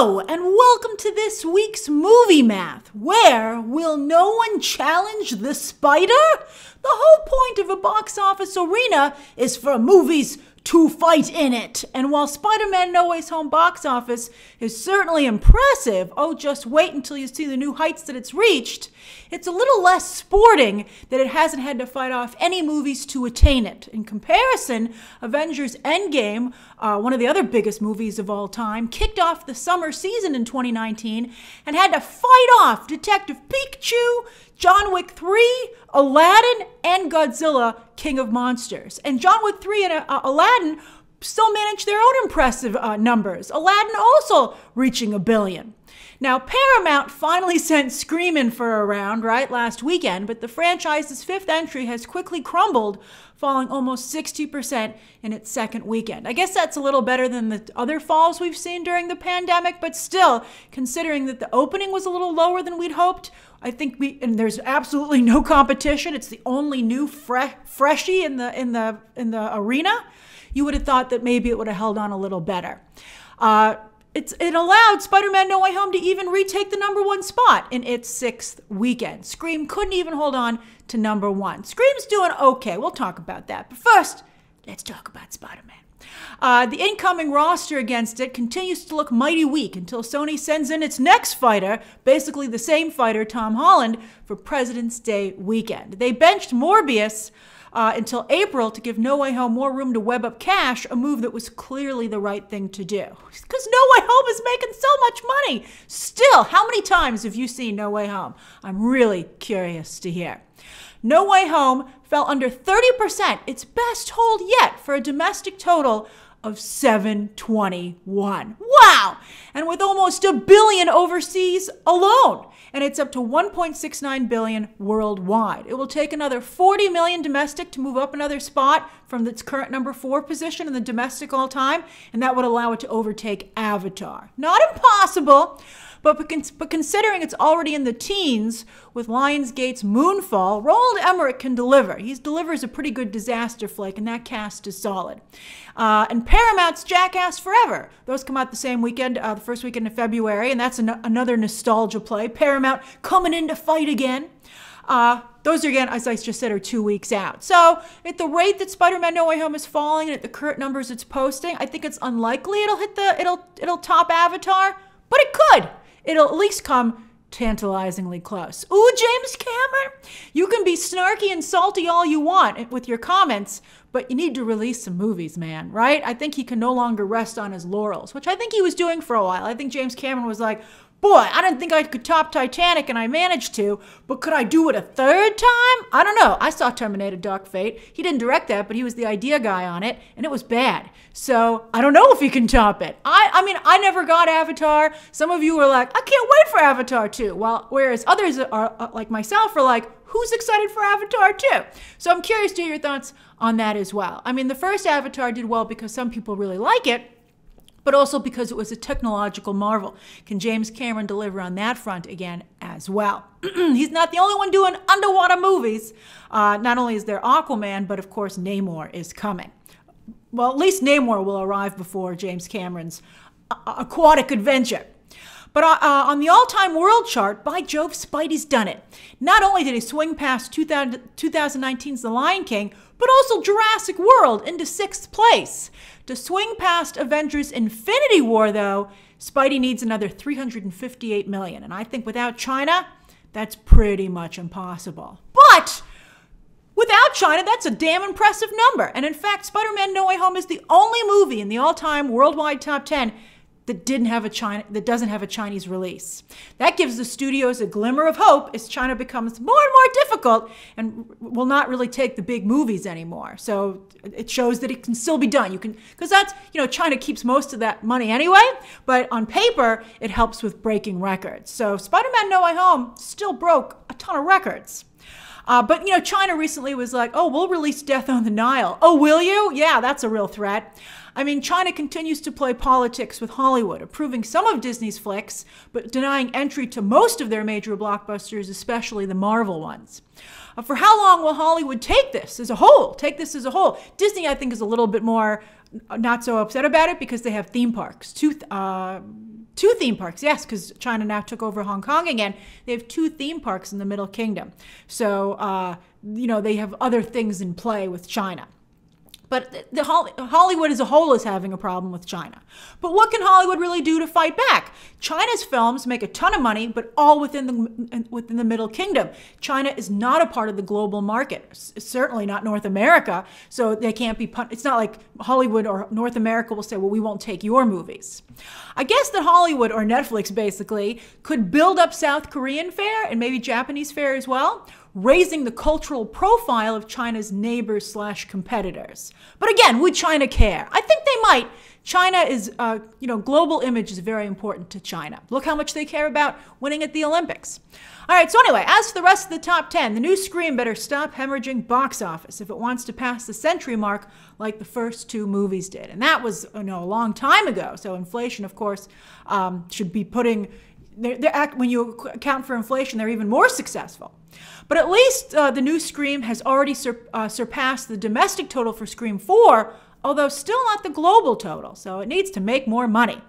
Hello, and welcome to this week's Movie Math, where will no one challenge the spider? The whole point of a box office arena is for movies to fight in it. And while Spider-Man No Way Home box office is certainly impressive, oh, just wait until you see the new heights that it's reached, it's a little less sporting that it hasn't had to fight off any movies to attain it. In comparison, Avengers Endgame, one of the other biggest movies of all time, kicked off the summer season in 2019 and had to fight off Detective Pikachu, John Wick 3, Aladdin, and Godzilla, King of Monsters. And John Wick 3 and Aladdin still managed their own impressive numbers. Aladdin also reaching $1 billion. Now, Paramount finally sent Screamin' for a round, right, last weekend, but the franchise's fifth entry has quickly crumbled, falling almost 60% in its second weekend. I guess that's a little better than the other falls we've seen during the pandemic, but still, considering that the opening was a little lower than we'd hoped, I think and there's absolutely no competition. It's the only new freshie in the arena. You would have thought that maybe it would have held on a little better. It allowed Spider-Man No Way Home to even retake the #1 spot in its sixth weekend. Scream couldn't even hold on to #1. Scream's doing okay. We'll talk about that. But first, let's talk about Spider-Man. The incoming roster against it continues to look mighty weak until Sony sends in its next fighter, basically the same fighter, Tom Holland, for President's Day weekend. They benched Morbius until April to give No Way Home more room to web up cash, a move that was clearly the right thing to do. Because No Way Home is making so much money. Still, how many times have you seen No Way Home? I'm really curious to hear. No Way Home fell under 30%, its best hold yet, for a domestic total of 721. Wow! And with almost $1 billion overseas alone. And it's up to $1.69 billion worldwide. It will take another $40 million domestic to move up another spot from its current #4 position in the domestic all time, and that would allow it to overtake Avatar. Not impossible, but considering it's already in the teens with Lionsgate's Moonfall, Roland Emmerich can deliver. He delivers a pretty good disaster flick, and that cast is solid. And Paramount's Jackass Forever. Those come out the same weekend, the first weekend of February, and that's another nostalgia play. Paramount coming in to fight again. Those are, again, as I just said, are 2 weeks out. So at the rate that Spider-Man No Way Home is falling and at the current numbers it's posting, I think it's unlikely it'll top Avatar, but it could. It'll at least come tantalizingly close. Ooh, James Cameron, you can be snarky and salty all you want with your comments, but you need to release some movies, man, right? I think he can no longer rest on his laurels, which I think he was doing for a while. I think James Cameron was like, boy, I didn't think I could top Titanic, and I managed to, but could I do it a third time? I don't know. I saw Terminator Dark Fate. He didn't direct that, but he was the idea guy on it, and it was bad. So I don't know if he can top it. I mean, I never got Avatar. Some of you were like, I can't wait for Avatar 2. Whereas others are like myself are like, who's excited for Avatar 2? So I'm curious to hear your thoughts on that as well. I mean, the first Avatar did well because some people really like it, but also because it was a technological marvel. Can James Cameron deliver on that front again as well? He's not the only one doing underwater movies. Not only is there Aquaman, but of course Namor is coming. Well, at least Namor will arrive before James Cameron's aquatic adventure. But on the all-time world chart, by Jove, Spidey's done it. Not only did he swing past 2019's The Lion King, but also Jurassic World into 6th place. To swing past Avengers Infinity War, though, Spidey needs another $358 million. And I think without China, that's pretty much impossible. But without China, that's a damn impressive number. And in fact, Spider-Man No Way Home is the only movie in the all-time worldwide top 10 that doesn't have a Chinese release. That gives the studios a glimmer of hope as China becomes more and more difficult and will not really take the big movies anymore. So it shows that it can still be done. Because that's, China keeps most of that money anyway, but on paper, it helps with breaking records. So Spider-Man No Way Home still broke a ton of records. But China recently was like, oh, we'll release Death on the Nile. Oh, will you? Yeah, that's a real threat. I mean, China continues to play politics with Hollywood, approving some of Disney's flicks, but denying entry to most of their major blockbusters, especially the Marvel ones. For how long will Hollywood take this as a whole? Disney, I think, is a little bit more not so upset about it because they have theme parks. Two 2 theme parks, yes, because China now took over Hong Kong again. They have 2 theme parks in the Middle Kingdom. So, they have other things in play with China. But Hollywood as a whole is having a problem with China. But what can Hollywood really do to fight back? China's films make a ton of money, but all within the Middle Kingdom. China is not a part of the global market, certainly not North America. So they can't be. It's not like Hollywood or North America will say, well, we won't take your movies. I guess that Hollywood or Netflix basically could build up South Korean fare and maybe Japanese fare as well, raising the cultural profile of China's neighbors/competitors. But again, would China care? I think they might. China is, global image is very important to China. Look how much they care about winning at the Olympics. All right, so anyway, as for the rest of the top 10, the new Scream better stop hemorrhaging box office if it wants to pass the century mark like the first 2 movies did. And that was, a long time ago. So inflation, of course, should be putting, when you account for inflation, they're even more successful. But at least the new Scream has already surpassed the domestic total for Scream 4, although still not the global total, so it needs to make more money.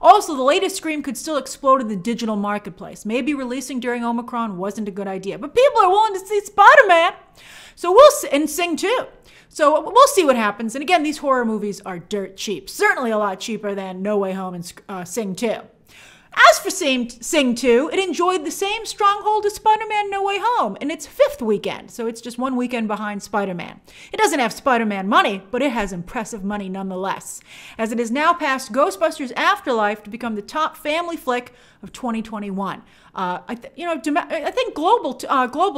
Also, the latest Scream could still explode in the digital marketplace. Maybe releasing during Omicron wasn't a good idea, but people are willing to see Spider-Man. So and Sing 2. So we'll see what happens. And again, these horror movies are dirt cheap. Certainly a lot cheaper than No Way Home and Sing 2. As for Sing 2, it enjoyed the same stronghold as Spider-Man No Way Home in its 5th weekend, so it's just 1 weekend behind Spider-Man. It doesn't have Spider-Man money, but it has impressive money nonetheless, as it has now passed Ghostbusters Afterlife to become the top family flick of 2021. I think global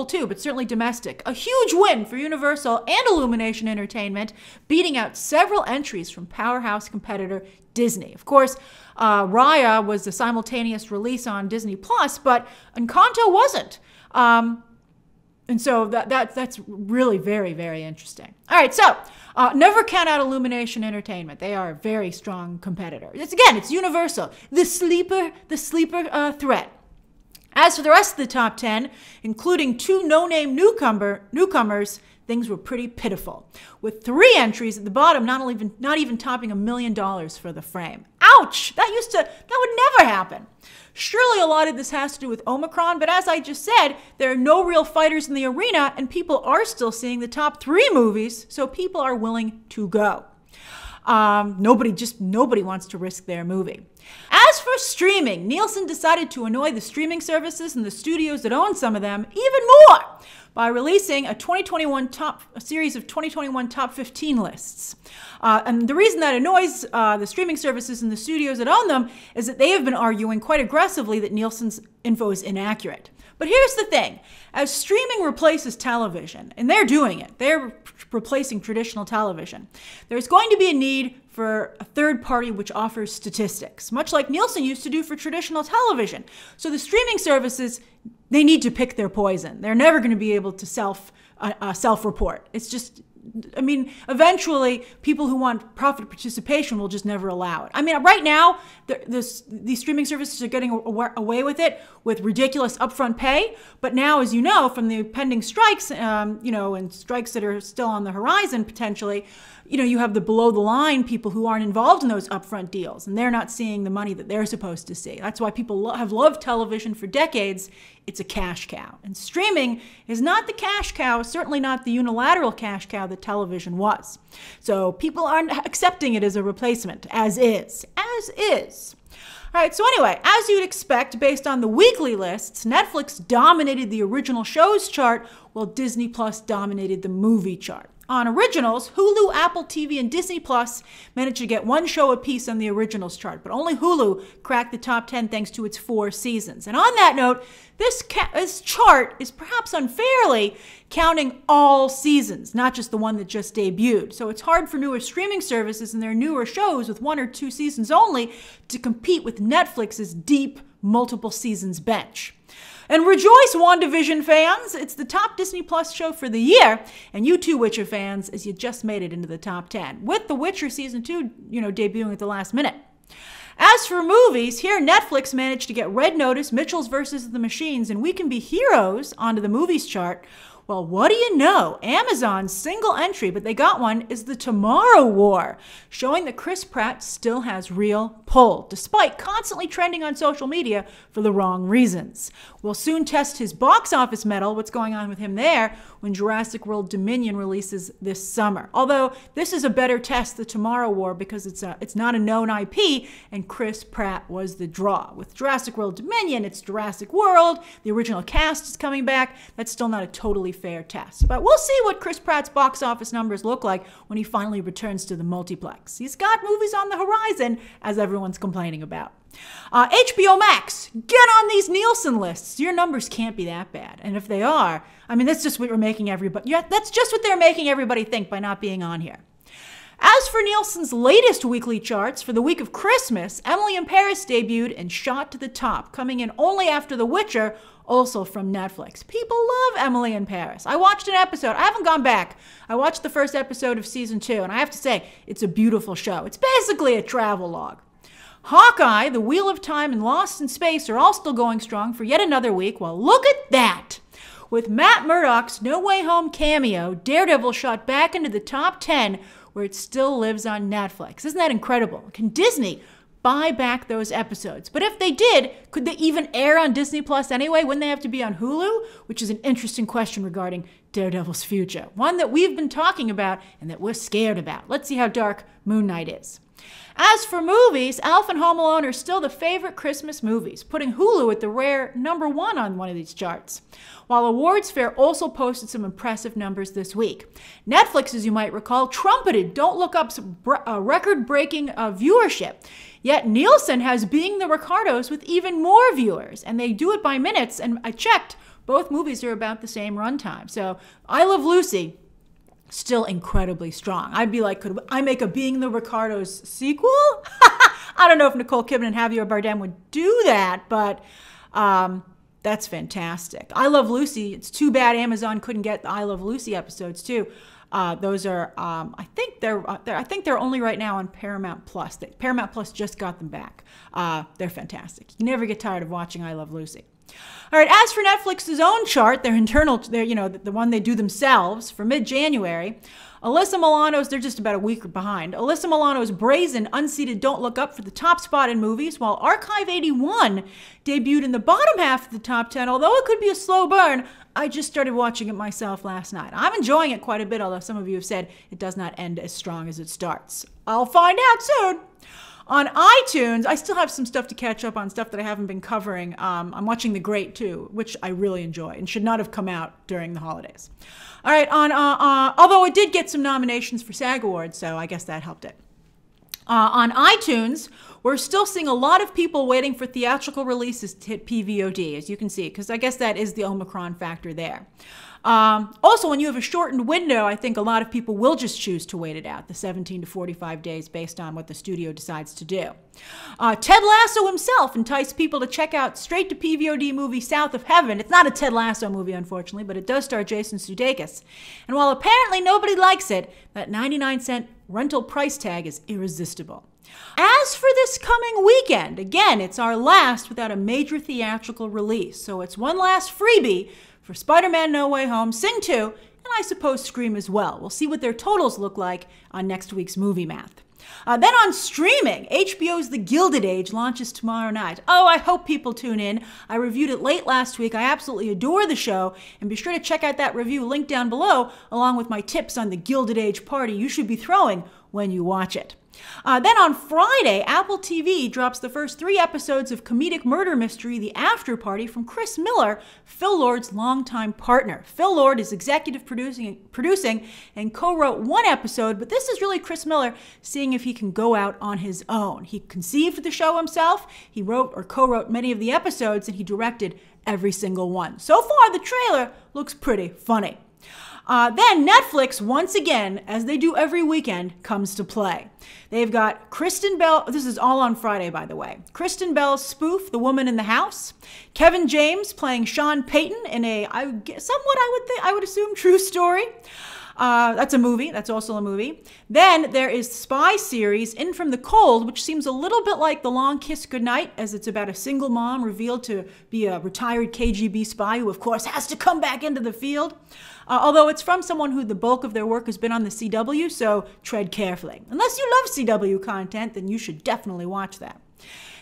too, but certainly domestic. A huge win for Universal and Illumination Entertainment, beating out several entries from powerhouse competitor Disney. Of course, Raya was a simultaneous release on Disney+, but Encanto wasn't. And so that's really very, very interesting. All right, so never count out Illumination Entertainment. They are a very strong competitor. It's Universal, the sleeper threat. As for the rest of the top 10, including 2 no-name newcomers, things were pretty pitiful, with 3 entries at the bottom not even topping $1 million for the frame. Ouch! That would never happen. Surely a lot of this has to do with Omicron, but as I just said, there are no real fighters in the arena, and people are still seeing the top 3 movies, so people are willing to go. Nobody wants to risk their movie. As for streaming, Nielsen decided to annoy the streaming services and the studios that own some of them even more by releasing a series of 2021 top 15 lists. And the reason that annoys the streaming services and the studios that own them is that they have been arguing quite aggressively that Nielsen's info is inaccurate. But here's the thing. As streaming replaces television, and they're doing it, they're replacing traditional television, there's going to be a need for a third party which offers statistics, much like Nielsen used to do for traditional television. So the streaming services, they need to pick their poison. They're never going to be able to self-report. It's just, eventually people who want profit participation will just never allow it. Right now, these streaming services are getting away with it with ridiculous upfront pay. But now, as you know, from the pending strikes, and strikes that are still on the horizon potentially, you have the below the line people who aren't involved in those upfront deals, and they're not seeing the money that they're supposed to see. That's why people have loved television for decades. It's a cash cow. And streaming is not the cash cow, certainly not the unilateral cash cow that television was. So people aren't accepting it as a replacement, as is. All right, so anyway, as you'd expect, based on the weekly lists, Netflix dominated the original shows chart, while Disney Plus dominated the movie chart. On originals, Hulu, Apple TV, and Disney Plus managed to get 1 show apiece on the originals chart, but only Hulu cracked the top 10 thanks to its 4 seasons. And on that note, this chart is perhaps unfairly counting all seasons, not just the one that just debuted. So it's hard for newer streaming services and their newer shows with 1 or 2 seasons only to compete with Netflix's deep multiple seasons bench. And rejoice, WandaVision fans! It's the top Disney Plus show for the year, and you too, Witcher fans, as you just made it into the top 10, with The Witcher Season 2, debuting at the last minute. As for movies, here Netflix managed to get Red Notice, Mitchell's vs. the Machines, and We Can Be Heroes onto the movies chart, Well, what do you know? Amazon's single entry, but they got one, is The Tomorrow War, showing that Chris Pratt still has real pull, despite constantly trending on social media for the wrong reasons. We'll soon test his box office mettle, what's going on with him there, when Jurassic World Dominion releases this summer. Although this is a better test, The Tomorrow War, because it's not a known IP, and Chris Pratt was the draw. With Jurassic World Dominion, it's Jurassic World, the original cast is coming back. That's still not a totally fair test. But we'll see what Chris Pratt's box office numbers look like when he finally returns to the multiplex. He's got movies on the horizon, as everyone's complaining about. HBO Max, get on these Nielsen lists. Your numbers can't be that bad. And if they are, I mean, that's just what we're making everybody, that's just what they're making everybody think by not being on here. As for Nielsen's latest weekly charts, for the week of Christmas, Emily in Paris debuted and shot to the top, coming in only after The Witcher, also from Netflix. People love Emily in Paris. I watched an episode. I haven't gone back. I watched the first episode of season 2, and I have to say, it's a beautiful show. It's basically a travel log. Hawkeye, The Wheel of Time, and Lost in Space are all still going strong for yet another week. Well, look at that! With Matt Murdock's No Way Home cameo, Daredevil shot back into the top 10, where it still lives on Netflix. Isn't that incredible? Can Disney buy back those episodes? But if they did, could they even air on Disney Plus anyway? Wouldn't they have to be on Hulu? Which is an interesting question regarding Daredevil's future. One that we've been talking about and that we're scared about. Let's see how dark Moon Knight is. As for movies, Elf and Home Alone are still the favorite Christmas movies, putting Hulu at the rare ¡1 on one of these charts. While Awards Fair also posted some impressive numbers this week. Netflix, as you might recall, trumpeted Don't Look Up's record-breaking viewership. Yet Nielsen has Being the Ricardos with even more viewers, and they do it by minutes, and I checked, both movies are about the same runtime. So I Love Lucy, still incredibly strong. I'd be like, could I make a Being the Ricardos sequel? I don't know if Nicole Kidman and Javier Bardem would do that, but that's fantastic. I Love Lucy, it's too bad Amazon couldn't get the I Love Lucy episodes too. Those are, I think they're only right now on Paramount Plus. Paramount Plus just got them back. They're fantastic. You never get tired of watching I Love Lucy. All right, as for Netflix's own chart, their internal, the one they do themselves for mid-January, Alyssa Milano's, they're just about a week behind. Alyssa Milano's Brazen unseated Don't Look Up for the top spot in movies, while Archive 81 debuted in the bottom half of the top 10. Although it could be a slow burn, I just started watching it myself last night. I'm enjoying it quite a bit, although some of you have said it does not end as strong as it starts. I'll find out soon. On iTunes, I still have some stuff to catch up on, stuff that I haven't been covering. I'm watching The Great, too, which I really enjoy and should not have come out during the holidays. All right, although it did get some nominations for SAG Awards, so I guess that helped it. On iTunes, we're still seeing a lot of people waiting for theatrical releases to hit PVOD, as you can see, because I guess that is the Omicron factor there. Also, when you have a shortened window, I think a lot of people will just choose to wait it out, the 17 to 45 days based on what the studio decides to do. Ted Lasso himself enticed people to check out straight-to-PVOD movie South of Heaven. It's not a Ted Lasso movie, unfortunately, but it does star Jason Sudeikis. And while apparently nobody likes it, that 99-cent rental price tag is irresistible. As for this coming weekend, again, it's our last without a major theatrical release, so it's one last freebie for Spider-Man No Way Home, Sing 2, and I suppose Scream as well. We'll see what their totals look like on next week's Movie Math. Then on streaming, HBO's The Gilded Age launches tomorrow night. Oh, I hope people tune in. I reviewed it late last week. I absolutely adore the show, and be sure to check out that review linked down below, along with my tips on the Gilded Age party you should be throwing when you watch it. Then on Friday, Apple TV drops the first 3 episodes of comedic murder mystery The After Party from Chris Miller, Phil Lord's longtime partner. Phil Lord is executive producing and co-wrote 1 episode, but this is really Chris Miller seeing if he can go out on his own. He conceived the show himself, he wrote or co-wrote many of the episodes, and he directed every single one. So far, the trailer looks pretty funny. Then Netflix, once again, as they do every weekend, comes to play. They've got Kristen Bell, this is all on Friday, by the way. Kristen Bell's spoof, The Woman in the House. Kevin James playing Sean Payton in a, I would assume, true story. That's a movie. That's also a movie. Then there is spy series In From the Cold, which seems a little bit like The Long Kiss Goodnight, as it's about a single mom revealed to be a retired KGB spy who, of course, has to come back into the field. Although it's from someone who the bulk of their work has been on the CW, so tread carefully. Unless you love CW content, then you should definitely watch that.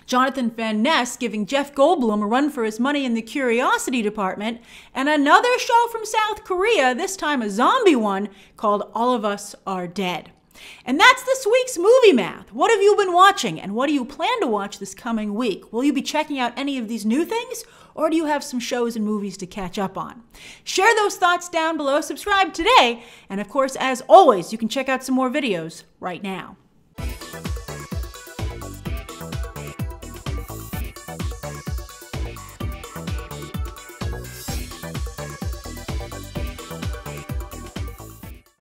Jonathan Van Ness giving Jeff Goldblum a run for his money in the Curiosity Department, and another show from South Korea, this time a zombie one, called All of Us Are Dead. And that's this week's Movie Math. What have you been watching, and what do you plan to watch this coming week? Will you be checking out any of these new things, or do you have some shows and movies to catch up on? Share those thoughts down below, subscribe today, and of course, as always, you can check out some more videos right now.